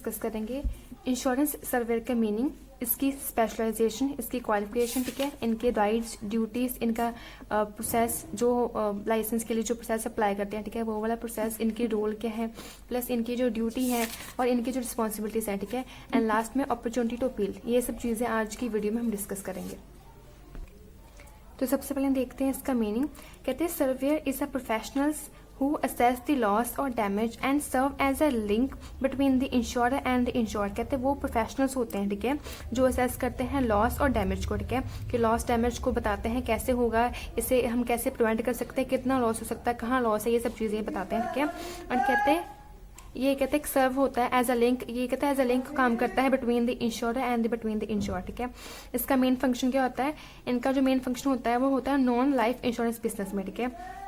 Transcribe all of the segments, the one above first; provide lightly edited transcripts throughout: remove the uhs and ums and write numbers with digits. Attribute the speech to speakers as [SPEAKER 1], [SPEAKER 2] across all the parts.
[SPEAKER 1] Discuss करेंगे insurance surveyor का meaning, इसकी स्पेशलाइजेशन, इसकी क्वालिफिकेशन, ठीक है, इनके राइट्स, ड्यूटीज, इनका प्रोसेस, जो लाइसेंस के लिए जो प्रोसेस अप्लाई करते हैं, ठीक है, वो वाला प्रोसेस, इनकी रोल क्या है, प्लस इनकी जो ड्यूटी है और इनकी जो रिस्पॉन्सिबिलिटीज है, ठीक है, एंड लास्ट में अपॉर्चुनिटी टू अपील। ये सब चीज़ें आज की वीडियो में हम डिस्कस करेंगे। तो सबसे पहले देखते हैं इसका मीनिंग। कहते हैं surveyor is a professionals who assess the loss or damage and serve as a link between the insurer and the insured। कहते हैं वो प्रोफेशनल्स होते हैं, ठीक है, जो असेस करते हैं लॉस और डैमेज को, ठीक है, कि लॉस डैमेज को बताते हैं कैसे होगा, इसे हम कैसे प्रिवेंट कर सकते हैं, कितना लॉस हो सकता है, कहाँ लॉस है, ये सब चीज़ें बताते हैं, ठीक है। और कहते हैं ये कहते हैं सर्व होता है एज अ लिंक, ये कहते हैं एज अ लिंक काम करता है between the ensure and between the ensure, ठीक है। इसका मेन फंक्शन क्या होता है, इनका जो मेन फंक्शन होता है वो होता है नॉन लाइफ इंश्योरेंस बिजनेस में, ठीक है,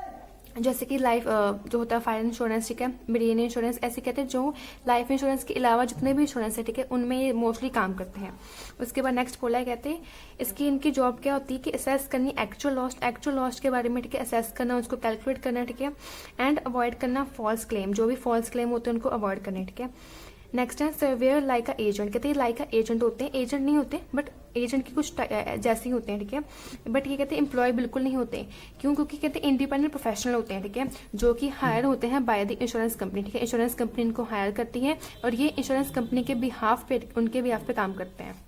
[SPEAKER 1] जैसे कि लाइफ जो होता है फायर इंश्योरेंस, ठीक है, मेरीन इंश्योरेंस, ऐसे कहते हैं जो लाइफ इंश्योरेंस के अलावा जितने भी इंश्योरेंस है, ठीक है, उनमें ये मोस्टली काम करते हैं। उसके बाद नेक्स्ट बोला है, कहते हैं इसकी इनकी जॉब क्या होती है कि असेस करनी एक्चुअल लॉस के बारे में, ठीक है, असेस करना, उसको कैलकुलेट करना, ठीक है, एंड अवॉइड करना फॉल्स क्लेम, जो भी फॉल्स क्लेम होते हैं उनको अवॉइड करना, ठीक है। नेक्स्ट है सर्वेयर लाइक अ एजेंट। कहते हैं लाइक अ एजेंट होते हैं, एजेंट नहीं होते बट एजेंट की कुछ जैसे ही होते हैं, ठीक है, बट ये कहते हैं एम्प्लॉय बिल्कुल नहीं होते। क्यों? क्योंकि कहते हैं इंडिपेंडेंट प्रोफेशनल होते हैं, ठीक है, जो कि हायर होते हैं बाय द इंश्योरेंस कंपनी, ठीक है, इंश्योरेंस कंपनी इनको हायर करती है और ये इंश्योरेंस कंपनी के बिहाफ पे, उनके बिहाफ पे काम करते हैं।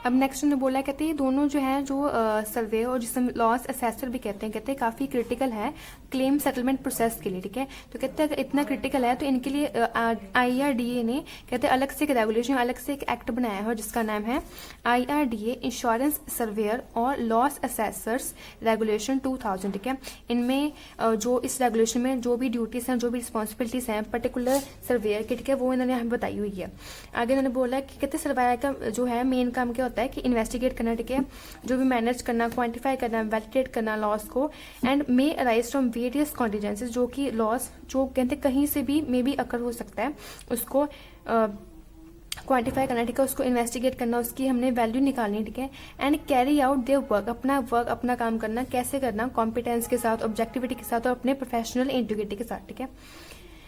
[SPEAKER 1] अब नेक्स्ट उन्होंने बोला, कहते हैं दोनों जो है, जो सर्वे और जिसे लॉस असेसर भी कहते हैं काफ़ी क्रिटिकल है क्लेम सेटलमेंट प्रोसेस के लिए, ठीक है। तो कहते हैं अगर इतना क्रिटिकल है तो इनके लिए IRDA ने कहते हैं अलग से एक रेगुलेशन, अलग से एक एक्ट बनाया है जिसका नाम है IRDA इंश्योरेंस सर्वेयर और लॉस असेसर्स रेगुलेशन 2000, ठीक है। इनमें जो इस रेगुलेशन में जो भी ड्यूटीज हैं, जो भी रिस्पॉन्सिबिलिटीज हैं पर्टिकुलर सर्वेयर की, ठीक है, वो इन्होंने हमें बताई हुई है। आगे इन्होंने बोला कि कहते हैं सर्वेयर का जो है मेन काम क्या होता है कि इन्वेस्टिगेट करना, ठीक है, जो भी मैनेज करना, क्वांटिफाई करना, वैलिडेट करना लॉस को, and may arise from various contingencies, जो कि लॉस जो कहते हैं कहीं से भी मे बी अकर हो सकता है, उसको क्वांटिफाई करना, ठीक है, उसको इन्वेस्टिगेट करना, उसकी हमने वैल्यू निकालनी, ठीक है, and carry out their work, अपना काम करना, कैसे करना, कॉम्पिटेंस के साथ, ऑब्जेक्टिविटी के साथ और अपने प्रोफेशनल इंटीग्रिटी के साथ, ठीक है।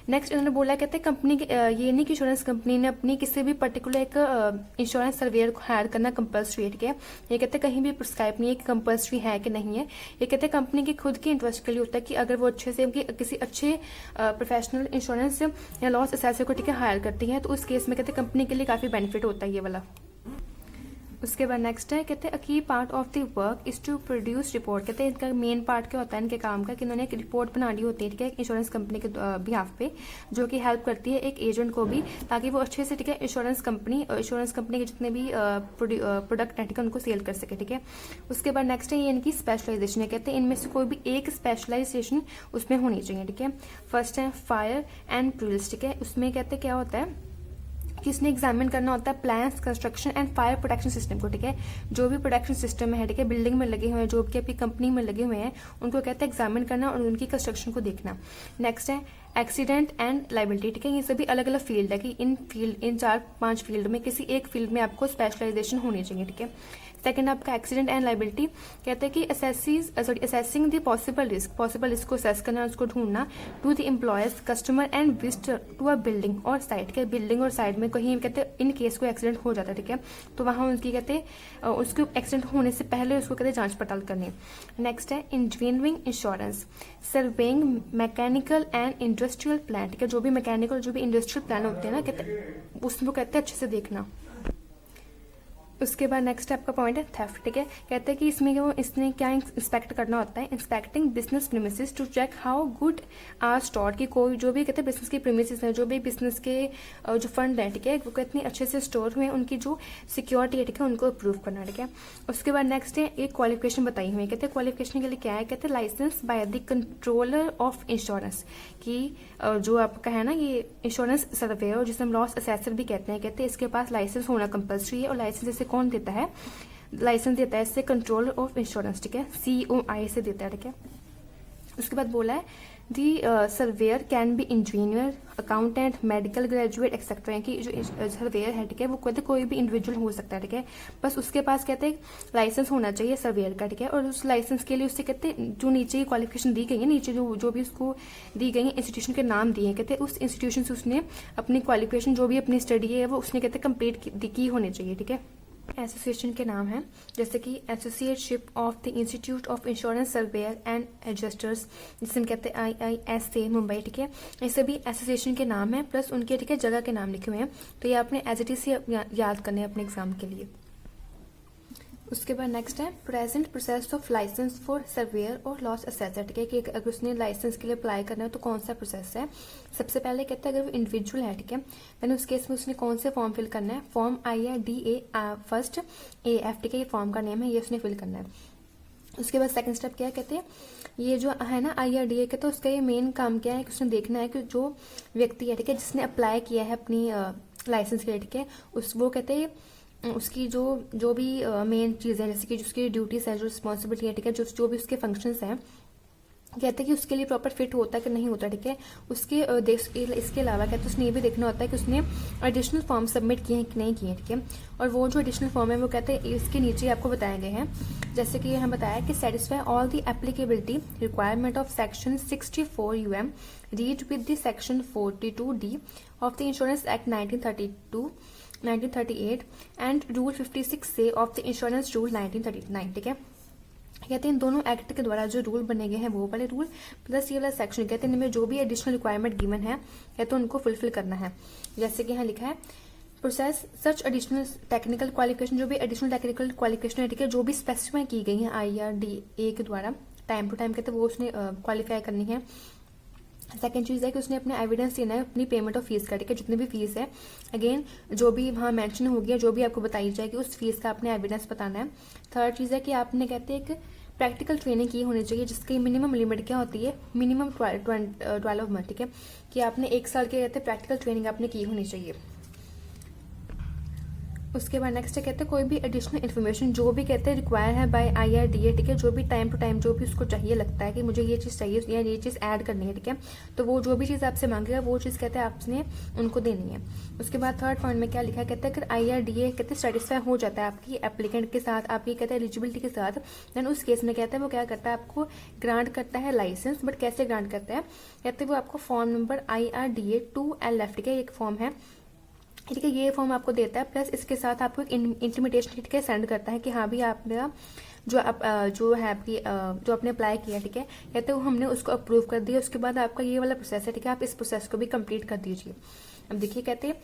[SPEAKER 1] नेक्स्ट इन्होंने बोला, कहते हैं कंपनी के ये नहीं कि इंश्योरेंस कंपनी ने अपनी किसी भी पर्टिकुलर एक इंश्योरेंस सर्वेयर को हायर करना कंपल्सरी है, ठीक है, ये कहते हैं कहीं भी प्रिस्क्राइब नहीं है कि कंपल्सरी है कि नहीं है। ये कहते हैं कंपनी के खुद के इंटरेस्ट के लिए होता है कि अगर वो अच्छे से किसी अच्छे प्रोफेशनल इंश्योरेंस या लॉस असेसर को, ठीक है, हायर करती है तो उस केस में कहते हैं कंपनी के लिए काफ़ी बेनिफिट होता है ये वाला। उसके बाद नेक्स्ट है, कहते हैं a key part of the work is to produce report. कहते हैं इनका मेन पार्ट क्या होता है इनके काम का कि इन्होंने एक रिपोर्ट बनानी होती है, ठीक है, इंश्योरेंस कंपनी के बिहाफ पे, जो कि हेल्प करती है एक एजेंट को भी, ताकि वो अच्छे से, ठीक है, इंश्योरेंस कंपनी के जितने भी प्रोडक्ट हैं, ठीक है, उनको सेल कर सके, ठीक है। उसके बाद नेक्स्ट है ये इनकी स्पेशलाइजेशन है। कहते हैं इनमें से कोई भी एक स्पेशलाइजेशन उसमें होनी चाहिए, ठीक है। फर्स्ट है फायर एंड ड्रिल्स, ठीक है, उसमें कहते हैं क्या होता है कि इसने एग्जामिन करना होता है plans, construction and fire protection system को, ठीक है, जो भी प्रोटेक्शन सिस्टम है, ठीक है, बिल्डिंग में लगे हुए हैं, जो भी आपकी कंपनी में लगे हुए हैं, उनको कहते हैं एग्जामिन करना और उनकी कंस्ट्रक्शन को देखना। नेक्स्ट है एक्सीडेंट एंड लाइबिलिटी, ठीक है, ये सभी अलग अलग फील्ड है कि इन 4-5 फील्ड में किसी एक फील्ड में आपको स्पेशलाइजेशन होनी चाहिए, ठीक है। सेकंड आपका एक्सीडेंट एंड लाइबिलिटी, कहते हैं कि असेसिंग द पॉसिबल रिस्क को असेस करना, उसको ढूंढना to the employers, customer and visitor to a building और साइट के, बिल्डिंग और साइट में कहीं कहते हैं इन केस को एक्सीडेंट हो जाता है, ठीक है, तो वहाँ उनकी कहते हैं उसको एक्सीडेंट होने से पहले उसको कहते हैं जांच पड़ताल करनी। नेक्स्ट है engineering insurance, surveying mechanical and industrial plan, ठीक है, जो भी मैकेनिकल जो भी इंडस्ट्रियल प्लान होते हैं ना, कहते हैं उसको कहते हैं अच्छे से देखना। उसके बाद नेक्स्ट आपका पॉइंट है थेफ्ट, ठीक है, कहते हैं कि इसने क्या इंस्पेक्ट करना होता है, inspecting business premises to check how good are store, की कोई जो भी कहते हैं बिजनेस की प्रीमिसेस हैं, जो भी बिजनेस के जो फंड है, ठीक है, वो कितने अच्छे से स्टोर हुए हैं, उनकी जो सिक्योरिटी है, ठीक है, उनको अप्रूव करना, ठीक है। उसके बाद नेक्स्ट है एक क्वालिफिकेशन बताई हुई है। कहते हैं क्वालिफिकेशन के लिए क्या है, कहते हैं license by the controller of insurance, की जो आपका है ना ये इंश्योरेंस सर्वेयर जिसे हम लॉस असेसर भी कहते हैं इसके पास लाइसेंस होना कंपल्सरी है। और लाइसेंस जैसे कौन देता है, लाइसेंस देता है इससे कंट्रोलर ऑफ इंश्योरेंस, ठीक है, COI से देता है, ठीक है। उसके बाद बोला है the surveyor can be engineer, accountant, medical graduate etcetera, कि जो सर्वेयर है ठीक है वो कहते कोई भी इंडिविजुअल हो सकता है ठीक है, बस उसके पास कहते हैं लाइसेंस होना चाहिए सर्वेयर का ठीक है। और उस लाइसेंस के लिए उससे कहते जो नीचे की क्वालिफिकेशन दी गई है, नीचे जो भी उसको दी गई है इंस्टीट्यूशन के नाम दिए हैं, कहते उस इंस्टीट्यूशन से उसने अपनी क्वालिफिकेशन जो भी अपनी स्टडी है वो उसने कहते कंप्लीट की होनी चाहिए ठीक है। एसोसिएशन के नाम है जैसे कि associateship of the institute of insurance surveyor and adjusters, जिसे हम कहते हैं IISA मुंबई ठीक है। ये सभी एसोसिएशन के नाम है प्लस उनके ठीक है जगह के नाम लिखे हुए हैं, तो ये आपने एज इट इज याद करने हैं अपने एग्जाम के लिए। उसके बाद नेक्स्ट है present process of license for surveyor और लॉस असेसर ठीक है, कि अगर उसने लाइसेंस के लिए अप्लाई करना है तो कौन सा प्रोसेस है। सबसे पहले कहते हैं अगर वो इंडिविजुअल है ठीक है, मैंने उस केस में उसने कौन से फॉर्म फिल करना है, फॉर्म IRDA फर्स्ट AF ठीक है, ये फॉर्म का नेम है, ये उसने फिल करना है। उसके बाद सेकंड स्टेप क्या है, कहते हैं ये जो है ना IRDA के, तो उसका ये मेन काम क्या है कि उसने देखना है कि जो व्यक्ति है ठीक है जिसने अप्लाई किया है अपनी लाइसेंस के लिए ठीक है, वो कहते हैं उसकी जो भी मेन चीज़ है जैसे कि उसकी ड्यूटीज है, जो रिस्पॉन्सिबिलिटी है ठीक है, जो भी उसके फंक्शंस हैं, कहते हैं कि उसके लिए प्रॉपर फिट होता है कि नहीं होता ठीक है। उसके इसके अलावा कहते हैं उसने ये भी देखना होता है कि उसने एडिशनल फॉर्म सबमिट किए हैं कि नहीं किए ठीक है। और वो जो एडिशनल फॉर्म है वो कहते हैं इसके नीचे आपको बताए गए हैं, जैसे कि हम बताया कि satisfy all the applicability requirement of section 64 UM read with the section 42D of the insurance act 1938 and rule 56A of the insurance rule 1939 ठीक है। कहते हैं इन दोनों एक्ट के द्वारा जो रूल बने गए हैं वो वाले रूल प्लस ये वाला सेक्शन, कहते हैं इनमें जो भी एडिशनल रिक्वायरमेंट गिवन है कहते हैं उनको फुलफिल करना है। जैसे कि यहाँ लिखा है प्रोसेस सच एडिशनल टेक्निकल क्वालिफिकेशन, जो भी एडिशनल टेक्निकल क्वालिफिकेशन है ठीक है, जो भी स्पेसिफाई की गई है IRDA के द्वारा टाइम टू टाइम कहते हैं वो उसने क्वालिफाई करनी है। सेकेंड चीज़ है कि उसने अपने एविडेंस देना है अपनी पेमेंट ऑफ फीस का ठीक है, जितनी भी फीस है अगेन जो भी वहाँ मेंशन हो गया, जो भी आपको बताई जाएगी उस फीस का आपने एविडेंस बताना है। थर्ड चीज़ है कि आपने कहते हैं एक प्रैक्टिकल ट्रेनिंग की होनी चाहिए जिसकी मिनिमम लिमिट क्या होती है, मिनिमम 12 मंथ ठीक है, कि आपने 1 साल के कहते प्रैक्टिकल ट्रेनिंग आपने की होनी चाहिए। उसके बाद नेक्स्ट है कहते हैं कोई भी एडिशनल इन्फॉर्मेशन जो भी कहते हैं रिक्वायर है बाय IRDA ठीक है, जो भी टाइम टू टाइम जो भी उसको चाहिए लगता है कि मुझे ये चीज़ चाहिए या ये चीज़ ऐड करनी है ठीक है, तो वो जो भी चीज़ आपसे मांगेगा वो चीज़ कहते हैं आपने उनको देनी है। उसके बाद थर्ड पॉइंट में क्या लिखा है, कहते हैं अगर IRDA कहते हैं सेटिस्फाई हो जाता है आपकी एप्लीकेंट के साथ, आपकी कहते हैं एलिजिबिलिटी के साथ, देन उस केस में कहते हैं वो क्या करता है आपको ग्रांट करता है लाइसेंस। बट कैसे ग्रांट करता है, कहते हैं वो आपको फॉर्म नंबर IRDA 2LF ठीक है, एक फॉर्म है ठीक है, ये फॉर्म आपको देता है प्लस इसके साथ आपको एक इंटीमेटेशन ठीक है सेंड करता है कि हाँ भी आपने जो है आपकी जो आपने अप्लाई किया ठीक है, कहते हैं वो हमने उसको अप्रूव कर दिया। उसके बाद आपका ये वाला प्रोसेस है ठीक है, आप इस प्रोसेस को भी कंप्लीट कर दीजिए। अब देखिए कहते हैं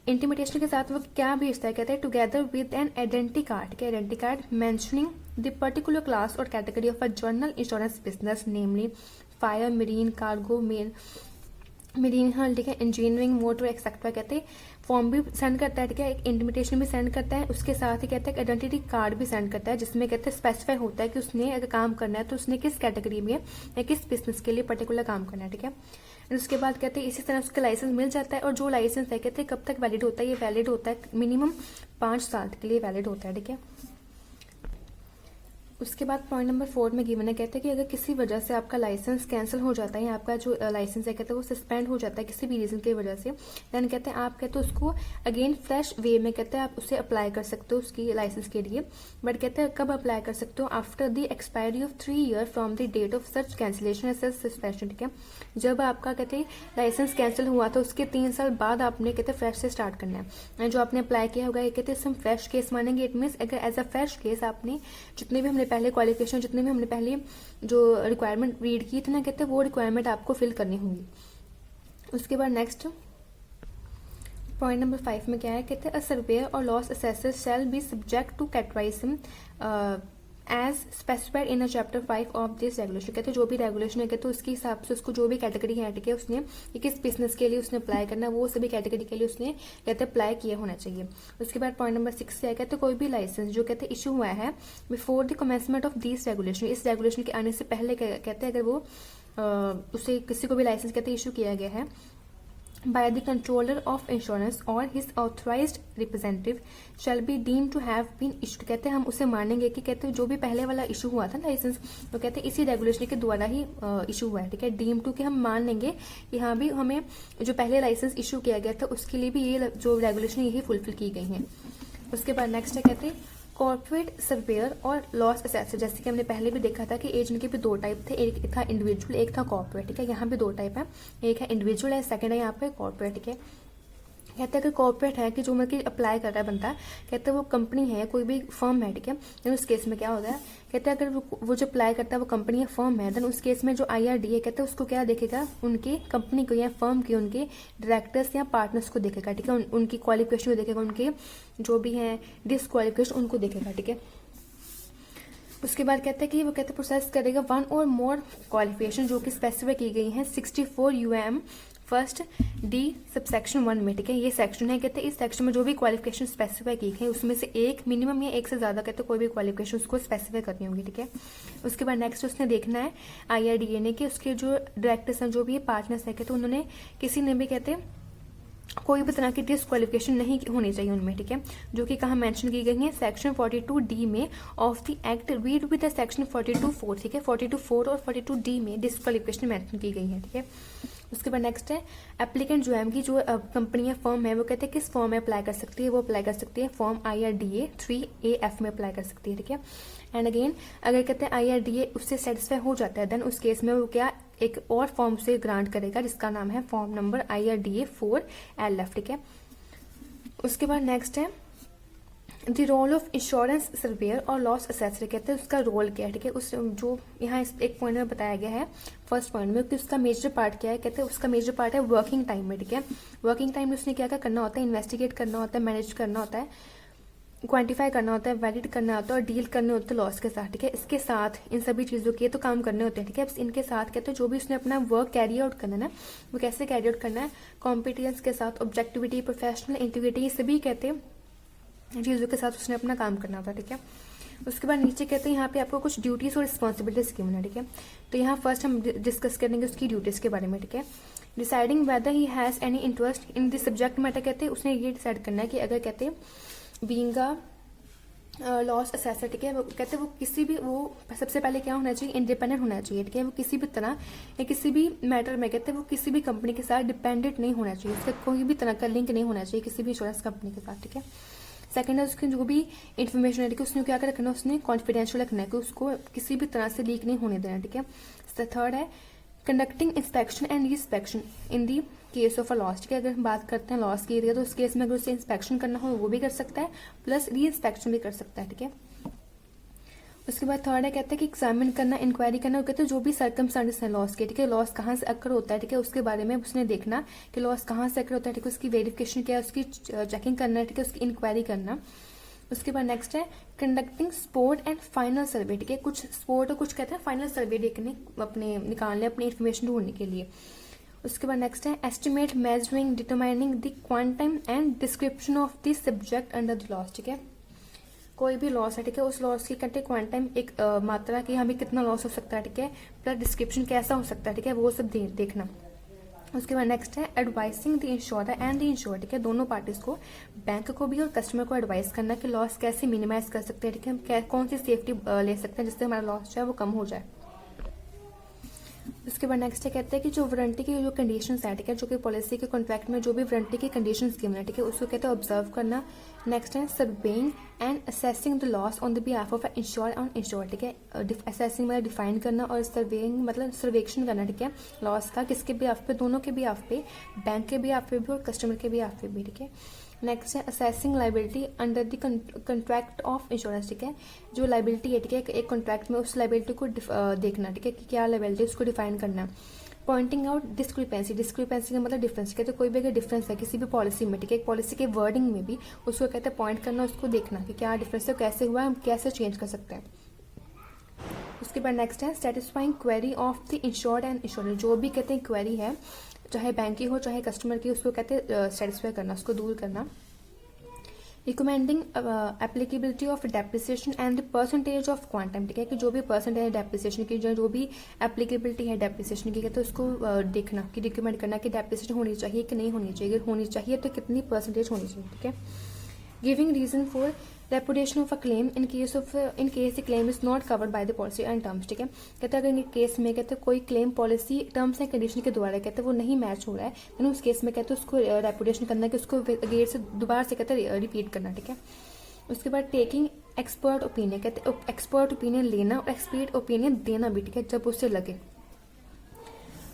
[SPEAKER 1] इंटीमेटेशन के साथ वो क्या भेजता है, कहते हैं together with an identity card ठीक है, identity card mentioning the particular class और category of a general insurance business namely fire, marine, cargo, marine hull ठीक है, इंजीनियरिंग, मोटर एक्सेट्रा, कहते हैं फॉर्म भी सेंड करता है ठीक है, एक इंटीमेटेशन भी सेंड करता है, उसके साथ ही कहते हैं आइडेंटिटी कार्ड भी सेंड करता है जिसमें कहते हैं स्पेसिफाई होता है कि उसने अगर काम करना है तो उसने किस कैटेगरी में या किस बिजनेस के लिए पर्टिकुलर काम करना है ठीक है। उसके बाद कहते हैं इसी तरह उसका लाइसेंस मिल जाता है, और जो लाइसेंस है कहते हैं कब तक वैलिड होता है, ये वैलिड होता है मिनिमम 5 साल के लिए वैलिड होता है ठीक है। उसके बाद पॉइंट नंबर 4 में गिवन है, कहते हैं कि अगर किसी वजह से आपका लाइसेंस कैंसिल हो जाता है या आपका जो लाइसेंस है कहते हैं वो सस्पेंड हो जाता है किसी भी रीजन की वजह से, देन कहते हैं आप कहते हैं उसको अगेन फ्रेश वे में कहते हैं आप उसे अप्लाई कर सकते हो उसकी लाइसेंस के लिए। बट कहते हैं कब अप्लाई कर सकते हो, after the expiry of 3 year from the date of such cancellation such suspension ठीक है, जब आपका कहते हैं लाइसेंस कैंसिल हुआ था उसके 3 साल बाद आपने कहते हैं फ्रेश से स्टार्ट करना है। जो आपने अप्लाई किया होगा ये कहते हैं हम फ्रेश केस मानेंगे। इट मीन्स अगर एज अ फ्रेश केस आपने जितने भी हमने पहले क्वालिफिकेशन जितने भी हमने पहले जो रिक्वायरमेंट रीड की थी ना कहते हैं वो रिक्वायरमेंट आपको फिल करनी होगी। उसके बाद नेक्स्ट पॉइंट नंबर 5 में क्या है, कहते हैं अ सर्वेयर और loss assessor shall be subject to categorizing as specified in a chapter 5 of this regulation. कहते हैं जो भी रेगुलेशन है कहते हैं उसके हिसाब से उसको जो भी कैटेगरी है ठीक है उसने किस बिजनेस के लिए उसने अप्लाई करना है वो सभी कैटेगरी के लिए उसने कहते हैं अप्लाई किया होना चाहिए। उसके बाद पॉइंट नंबर 6 से कहते हैं कोई भी लाइसेंस जो कहते हैं इशू हुआ है before the commencement of this regulation, इस रेगुलेशन के आने से पहले कहते हैं अगर वो उसे किसी को भी लाइसेंस कहते हैं इशू किया गया है by the controller of insurance or his authorized representative shall be deemed to have been issued। कहते हैं हम उसे मानेंगे कि कहते हैं जो भी पहले वाला इशू हुआ था लाइसेंस, तो कहते हैं इसी रेगुलेशन के द्वारा ही इशू हुआ है, ठीक है। डीम टू कि हम मान लेंगे कि हाँ भी हमें जो पहले लाइसेंस इशू किया गया था उसके लिए भी ये जो रेगुलेशन यही फुलफिल की गई है। उसके बाद नेक्स्ट है कहते हैं कॉर्पोरेट सर्वेयर और लॉस असेसर। जैसे कि हमने पहले भी देखा था कि एजेंट के भी दो टाइप थे, एक था इंडिविजुअल, एक था कॉर्पोरेट, ठीक है। यहाँ भी दो टाइप है, एक है इंडिविजुअल है, सेकंड है यहाँ पे कॉर्पोरेट, ठीक है। कहते हैं अगर कॉर्पोरेट है कि जो मतलब अप्लाई कर रहा है बनता है, कहते हैं वो कंपनी है, कोई भी फर्म है, ठीक है। देन उस केस में क्या होता है, कहते हैं अगर वो जो अप्लाई करता है वो कंपनी या फर्म है, देन उस केस में जो IRDA कहते हैं उसको क्या देखेगा, उनके कंपनी को या फर्म के उनके डायरेक्टर्स या पार्टनर्स को देखेगा, ठीक है। उनकी क्वालिफिकेशन को देखेगा, उनके जो भी हैं डिसक्वालिफिकेशन उनको देखेगा, ठीक है। उसके बाद कहते हैं कि वो कहते हैं प्रोसेस करेगा वन और मोर क्वालिफिकेशन जो कि स्पेसिफाई की गई है 64 UM फर्स्ट D सबसेक्शन 1 में, ठीक है। ये सेक्शन है, कहते हैं इस सेक्शन में जो भी क्वालिफिकेशन स्पेसिफाई की है उसमें से एक मिनिमम या एक से ज्यादा कहते हैं कोई भी क्वालिफिकेशन उसको स्पेसिफाई करनी होगी, ठीक है। उसके बाद नेक्स्ट उसने देखना है IRDA ने कि उसके जो डायरेक्टर्स हैं, जो भी पार्टनर्स है, कहते हैं उन्होंने किसी ने भी कहते हैं कोई भी तरह की डिसक्वालिफिकेशन नहीं होनी चाहिए उनमें, ठीक है। जो कि कहाँ मेंशन की गई है सेक्शन 42D में of the act read with section 42(4), ठीक है। 42(4) और 42D में डिसक्वालिफिकेशन मेंशन की गई है, ठीक है। उसके बाद नेक्स्ट है एप्लीकेंट जो है की जो कंपनी या फर्म है वो कहते हैं किस फॉर्म में अप्लाई कर सकती है, वो अप्लाई कर सकती है फॉर्म IRDA 3AF में अप्लाई कर सकती है, ठीक है। एंड अगेन अगर कहते हैं IRDA उससे सेटिस्फाई हो जाता है देन उस केस में वो क्या एक और फॉर्म से ग्रांट करेगा जिसका नाम है फॉर्म नंबर IRDA 4LF, ठीक है। उसके बाद नेक्स्ट है the role of insurance surveyor और लॉस असेसर। कहते हैं उसका रोल क्या है, ठीक है। उस जो यहाँ एक पॉइंट में बताया गया है फर्स्ट पॉइंट में कि उसका मेजर पार्ट क्या है, कहते हैं उसका मेजर पार्ट है वर्किंग टाइम में, ठीक है। वर्किंग टाइम में उसने क्या क्या करना होता है, इन्वेस्टिगेट करना होता है, मैनेज करना होता है, क्वांटिफाई करना होता है, वैलिड करना होता है और डील करने होते हैं लॉस के साथ, ठीक है। इसके साथ इन सभी चीज़ों के तो काम करने होते हैं, ठीक है। इनके साथ कहते हैं जो भी उसने अपना वर्क कैरी आउट करना है ना, वो कैसे कैरी आउट करना है, कॉम्पिटेंस के साथ, ऑब्जेक्टिविटी, प्रोफेशनल इंटीग्रिटी, सभी कहते हैं चीज़ों के साथ उसने अपना काम करना होता है, ठीक है। उसके बाद नीचे कहते हैं यहाँ पे आपको कुछ ड्यूटीज और रिस्पॉन्सिबिलिटीज गिवन है, ठीक है। तो यहाँ फर्स्ट हम डिस्कस करेंगे उसकी ड्यूटीज के बारे में, ठीक है। Deciding weather he has any interest in the subject matter, कहते हैं उसने ये डिसाइड करना है कि अगर कहते हैं बीइंग अ लॉस असेसर, ठीक है, वो कहते हैं वो किसी भी वो सबसे पहले क्या होना चाहिए, इंडिपेंडेंट होना चाहिए, ठीक है। वो किसी भी तरह या किसी भी मैटर में कहते हैं वो किसी भी कंपनी के साथ डिपेंडेंट नहीं होना चाहिए, उसका कोई भी तरह का लिंक नहीं होना चाहिए किसी भी इंश्योरेंस कंपनी के साथ, ठीक है। सेकंड है उसकी जो भी इन्फॉर्मेशन है, ठीक है, उसने क्या क्या रखना है, उसने कॉन्फिडेंशियल रखना है कि उसको किसी भी तरह से लीक नहीं होने देना, ठीक है। थर्ड है conducting inspection and reinspection in the case of a loss, ठीक है। अगर हम बात करते हैं लॉस की एरिया तो उस केस में अगर उसे इंस्पेक्शन करना हो वो भी कर सकता है प्लस री इंस्पेक्शन भी कर सकता है, ठीक है। उसके बाद थर्ड है कहते हैं कि एग्जामिन करना, इंक्वायरी करना, कहते हैं जो भी सर्कमस्टांसेस हैं लॉस के, ठीक है, लॉस कहाँ से अकर होता है, ठीक है, उसके बारे में उसने देखना कि लॉस कहाँ से अकर होता है, ठीक है, उसकी वेरिफिकेशन क्या है, उसकी चेकिंग करना है, ठीक है, उसकी इंक्वायरी करना। उसके बाद नेक्स्ट है कंडक्टिंग स्पोर्ट एंड फाइनल सर्वे, ठीक है, कुछ स्पोर्ट और कुछ कहते हैं फाइनल सर्वे देखने अपने निकालने अपनी इन्फॉर्मेशन ढूंढने के लिए। उसके बाद नेक्स्ट है estimate, measuring, determining the quantum and description of the subject under the loss, ठीक है। कोई भी लॉस है, ठीक है, उस लॉस की कहते हैं क्वांटम एक मात्रा की हमें कितना लॉस हो सकता है, ठीक है, प्लस डिस्क्रिप्शन कैसा हो सकता है, ठीक है, वो सब देखना। उसके बाद नेक्स्ट है advising the insurer and the insured, ठीक है, दोनों पार्टीज को, बैंक को भी और कस्टमर को एडवाइस करना कि लॉस कैसे मिनिमाइज कर सकते हैं, ठीक है, हम कौन सी सेफ्टी ले सकते हैं जिससे हमारा लॉस जो है वो कम हो जाए। उसके बाद नेक्स्ट है कहते हैं कि जो वारंटी की जो कंडीशंस है, ठीक है, जो कि पॉलिसी के कॉन्ट्रैक्ट में जो भी वारंटी की कंडीशंस गिवन है, ठीक है, उसको कहते हैं ऑब्जर्व करना। नेक्स्ट है surveying and assessing the loss on the behalf of ensure on ensure, ठीक है, असेसिंग मतलब डिफाइन करना और सर्वेइंग मतलब सर्वेक्षण करना, ठीक है, लॉस का किसके बिहाफ पे, दोनों के बिहाफ पे, बैंक के बिहाफ पे भी और कस्टमर के बिहाफ पे भी, ठीक है। नेक्स्ट है assessing liability under the contract of insurance, ठीक है, जो लाइबिलिटी है, ठीक है, एक कॉन्ट्रैक्ट में उस लाइबिलिटी को देखना, ठीक है, कि क्या लाइबिलिटी उसको डिफाइन करना। पॉइंटिंग आउट डिस्क्रिपेंसी, डिस्क्रिपेंसी का मतलब डिफरेंस, कहते हैं कोई भी अगर डिफरेंस है किसी भी पॉलिसी में, ठीक है, एक पॉलिसी के वर्डिंग में भी उसको कहते हैं पॉइंट करना, उसको देखना कि क्या डिफरेंस है, कैसे हुआ है, हम कैसे चेंज कर सकते हैं। उसके बाद नेक्स्ट है satisfying query of the insured and insurance, जो भी कहते हैं क्वेरी है चाहे बैंक की हो चाहे कस्टमर की, उसको कहते हैं सेटिस्फाई करना, उसको दूर करना। Recommending applicability of depreciation and the percentage of quantum, ठीक है, कि जो भी परसेंटेज है डेप्रिसिएशन की, जो भी एप्लीकेबिलिटी है डेप्रिसिएशन की, तो उसको देखना कि रिकमेंड करना कि डेप्रिसिएशन होनी चाहिए कि नहीं होनी चाहिए, अगर होनी चाहिए तो कितनी परसेंटेज होनी चाहिए, ठीक है। Giving reason for reputation of a claim in case the claim is not covered by the policy and terms, ठीक है। कहते हैं अगर केस में कहते हैं कोई claim policy terms and condition के द्वारा कहते हैं वो नहीं मैच हो रहा है, तो उस केस में कहते हैं उसको रेपुटेशन करना कि उसको अगेन से दोबारा से कहते हैं रिपीट करना, ठीक है। उसके बाद टेकिंग एक्सपर्ट ओपिनियन, कहते हैं एक्सपर्ट ओपिनियन लेना और एक्सपर्ट ओपिनियन देना भी, ठीक है, जब उससे लगे।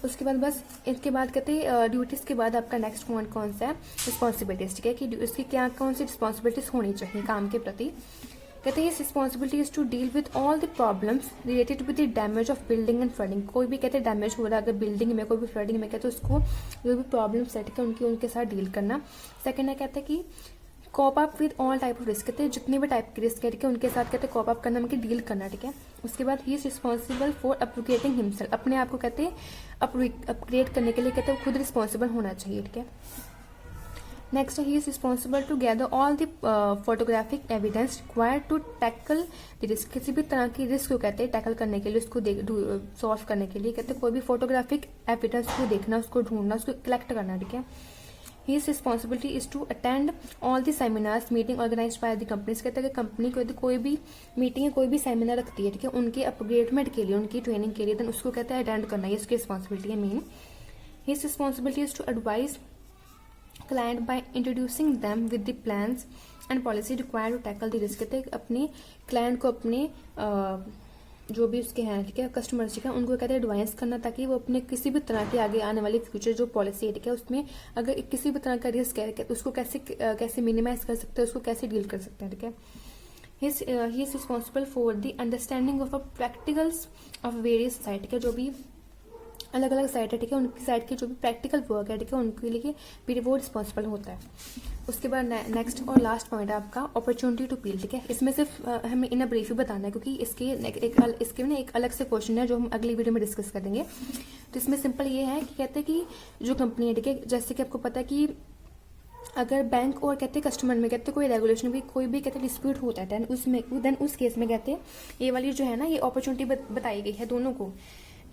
[SPEAKER 1] उसके बाद बस इसके बाद कहते हैं ड्यूटीज के बाद आपका नेक्स्ट पॉइंट कौन सा है, रिस्पॉन्सिबिलिटीज, ठीक है, कि उसकी क्या कौन सी रिस्पॉन्सिबिलिटीज होनी चाहिए काम के प्रति। कहते हैं responsibility is to deal with all the problems related with the damage of building and flooding, कोई भी कहते हैं डैमेज हो रहा है अगर बिल्डिंग में कोई भी फ्लडिंग में कहते हैं उसको जो भी प्रॉब्लम्स है, ठीक है, उनके साथ डील करना। सेकेंड है कहते हैं कि cope up with all type of risk, कहते हैं जितने भी टाइप के रिस्क है, ठीक है, उनके साथ कहते हैं कॉप अप करना, उनकी डील करना, ठीक है। उसके बाद ही is responsible for upgrading himself, अपने आप को कहते हैं अपग्रेड करने के लिए कहते हैं खुद रिस्पॉन्सिबल होना चाहिए, ठीक है। Next he is responsible to gather all the photographic evidence required to tackle the risk, किसी भी तरह की रिस्क को कहते हैं टैकल करने के लिए, उसको सॉल्व करने के लिए कहते हैं कोई भी फोटोग्राफिक एविडेंस को देखना, उसको ढूंढना, उसको कलेक्ट करना, ठीक है। His responsibility is to attend all the seminars, meeting organized by the companies, कहते हैं कि कंपनी कोई भी मीटिंग या कोई भी सेमिनार रखती है, ठीक है, उनके अपग्रेडमेंट के लिए, उनकी ट्रेनिंग के लिए, देन उसको कहते हैं अटेंड करना, ये उसकी रिस्पॉन्सिबिलिटी है main. His responsibility is to advise client by introducing them with the plans and policy required to tackle the risk, कहते हैं अपने क्लाइंट को अपने जो भी उसके हैं, ठीक है, कस्टमर्स, ठीक है, उनको कहते हैं एडवाइस करना ताकि वो अपने किसी भी तरह की आगे आने वाली फ्यूचर जो पॉलिसी है, ठीक है, उसमें अगर किसी भी तरह का रिस्क है तो उसको कैसे मिनिमाइज कर सकते हैं, उसको कैसे डील कर सकते हैं, ठीक है। ही is responsible for the understanding of a practicals of various site, ठीक है, जो भी अलग अलग साइट है, ठीक है, उनकी साइट के जो भी प्रैक्टिकल वर्क है, ठीक है, उनके लिए भी वो रिस्पॉन्सिबल होता है। उसके बाद नेक्स्ट और लास्ट पॉइंट है आपका अपॉर्चुनिटी टू अपील, ठीक है। इसमें सिर्फ हमें इन ब्रीफ ही बताना है क्योंकि इसके ना एक अलग से क्वेश्चन है जो हम अगली वीडियो में डिस्कस करेंगे। तो इसमें सिंपल ये है कि कहते हैं कि जो कंपनी है, ठीक है, जैसे कि आपको पता है कि अगर बैंक और कहते हैं कस्टमर में कहते हैं कोई रेगुलेशन भी कोई भी कहते हैं डिस्प्यूट होता है देन उस केस में कहते हैं ये वाली जो है ना ये अपॉर्चुनिटी बताई गई है दोनों को,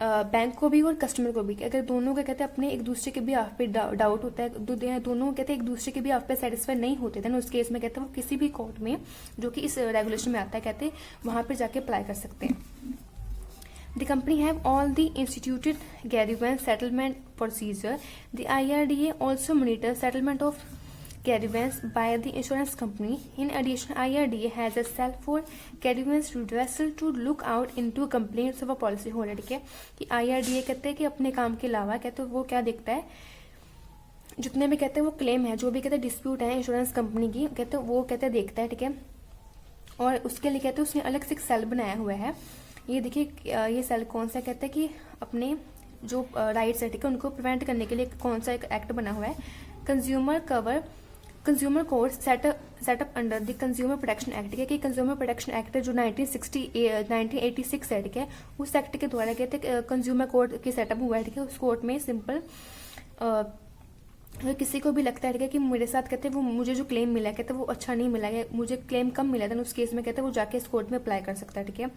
[SPEAKER 1] बैंक को भी और कस्टमर को भी। अगर दोनों का कहते हैं अपने एक दूसरे के भी आप पे डाउट होता है, दोनों कहते हैं एक दूसरे के भी आप पे सेटिस्फाई नहीं होते देन उस केस में कहते हैं वो किसी भी कोर्ट में जो कि इस रेगुलेशन में आता है कहते हैं वहां पर जाके अप्लाई कर सकते हैं। The company have all the instituted grievance settlement procedure. The IRDA also monitors settlement of grievance by the insurance company. In addition, IRDA has a cell for grievance redressal to look out into complaints of a policy holder, ठीक है, कि IRDA कहते हैं कि अपने काम के अलावा कहते हैं वो क्या देखता है, जितने भी कहते हैं वो क्लेम है, जो भी कहते हैं डिस्प्यूट है इंश्योरेंस कंपनी की, कहते हैं वो कहते हैं देखता है, ठीक है। और उसके लिए कहते हैं उसने अलग से एक सेल बनाया हुआ है। ये देखिए ये सेल कौन सा, कहता है कि अपने जो राइट्स है, ठीक है, उनको प्रिवेंट करने के लिए कौन सा एक एक्ट बना हुआ है, consumer court setup under the consumer protection act, ठीक है, कि कंज्यूमर प्रोटेक्शन एक्ट जो 1986 है, ठीक है, उस एक्ट के द्वारा कहते हैं कंज्यूमर कोर्ट की सेटअप हुआ है, ठीक है। उस कोर्ट में सिंपल अगर किसी को भी लगता है, ठीक है, कि मेरे साथ कहते हैं वो मुझे जो क्लेम मिला है कहते हैं वो अच्छा नहीं मिला है, मुझे क्लेम कम मिला था, उस केस में कहते हैं वो जाके इस कोर्ट में अप्लाई कर सकता है, ठीक है।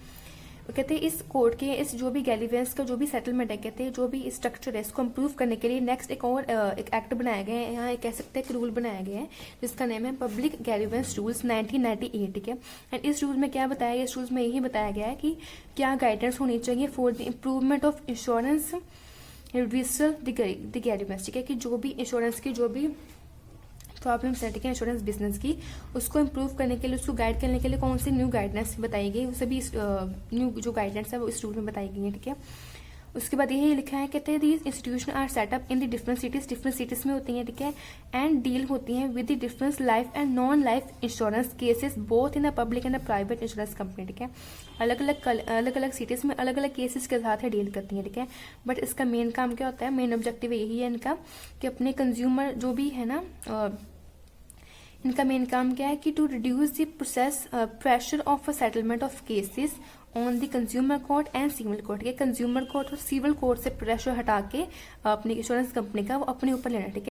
[SPEAKER 1] कहते हैं इस कोर्ट के इस जो भी गैलिवेंस का जो भी सेटलमेंट है, कहते हैं जो भी स्ट्रक्चर है इसको इम्प्रूव करने के लिए नेक्स्ट एक और एक एक्ट बनाया गया है, यहाँ कह सकते हैं एक रूल बनाया गया है जिसका नेम है पब्लिक गैलिवेंस रूल्स 1998, ठीक है। एंड इस रूल में क्या बताया गया, इस रूल्स में यही बताया गया है कि क्या गाइडेंस होनी चाहिए for the improvement of insurance redressal the grievances, ठीक है, कि जो भी इंश्योरेंस की जो भी प्रॉब्लम्स है, ठीक है, इंश्योरेंस बिजनेस की उसको इम्प्रूव करने के लिए उसको गाइड करने के लिए कौन सी न्यू गाइडलाइंस बताई गई, वो सभी न्यू जो गाइडलाइंस है वो इस रूल में बताई गई है, ठीक है। उसके बाद यही लिखा है, कहते हैं these institution are setup in the different cities में होती हैं, ठीक है, एंड डील होती हैं with the difference life and non life insurance cases both in the public and the private insurance company, ठीक है। अलग अलग सिटीज में अलग अलग केसेस के साथ डील करती हैं, ठीक है। बट इसका मेन काम क्या होता है, मेन ऑब्जेक्टिव यही है इनका कि अपने कंज्यूमर जो भी है ना इनका मेन काम क्या है कि to reduce the process pressure of a settlement of cases on the consumer court and civil court, ठीक है, कंज्यूमर कोर्ट और सिविल कोर्ट से प्रेशर हटा के अपनी इंश्योरेंस कंपनी का वो अपने ऊपर लेना, ठीक है।